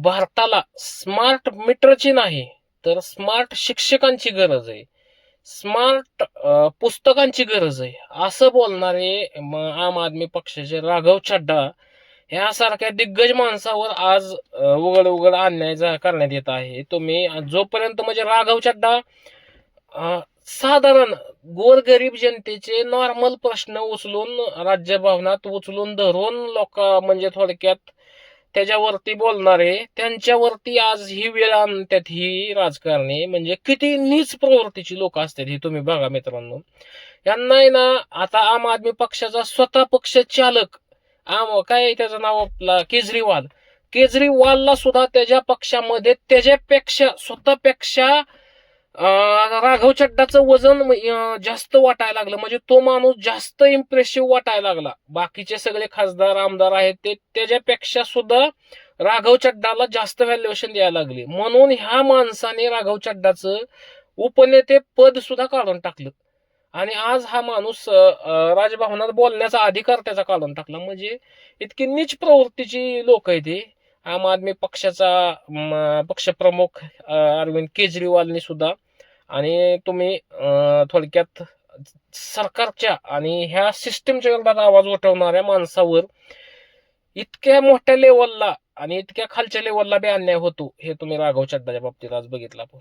भारताला स्मार्ट मीटरची नाही तर स्मार्ट शिक्षकांची गरज आहे, स्मार्ट पुस्तकांची गरज आहे, असं बोलणारे आम आदमी पक्षाचे राघव चड्डा ह्यासारख्या दिग्गज माणसावर आज उघड उघड अन्याय करण्यात येत आहे. तुम्ही जोपर्यंत म्हणजे राघव चड्डा साधारण गोरगरीब जनतेचे नॉर्मल प्रश्न उचलून राज्यभवनात उचलून धरून लोक म्हणजे थोडक्यात त्याच्यावरती बोलणारे, त्यांच्यावरती आज ही वेळ आणतात ही राजकारणी. म्हणजे किती नीच प्रवृत्तीची लोक असतात ही तुम्ही बघा मित्रांनो. यांना ना आता आम आदमी पक्षाचा स्वतः पक्ष चालक काय त्याचं नाव आपला केजरीवालला सुद्धा त्याच्या पक्षामध्ये त्याच्यापेक्षा स्वतःपेक्षा राघव चड्डाचं वजन जास्त वाटायला लागलं. म्हणजे तो माणूस जास्त इम्प्रेसिव्ह वाटायला लागला. बाकीचे सगळे खासदार आमदार आहेत ते त्याच्यापेक्षा सुद्धा राघव चड्डाला जास्त व्हॅल्युएशन द्यायला लागले. म्हणून ह्या माणसाने राघव चड्डाचं उपनेते पद सुद्धा काढून टाकलं आणि आज हा माणूस राजभवनात बोलण्याचा अधिकार त्याचा काढून टाकला. म्हणजे इतकी नीच प्रवृत्तीची लोक आहेत हे. आम आदमी पक्षाचा पक्षप्रमुख अरविंद केजरीवालनी सुद्धा आणि तुम्ही थोडक्यात सरकारच्या आणि ह्या सिस्टीमच्या विरोधात आवाज उठवणाऱ्या माणसावर इतक्या मोठ्या लेवलला आणि इतक्या खालच्या लेवलला बी अन्याय होतो हे तुम्ही राघव चड्डाच्या बाबतीत आज बघितलं आपण.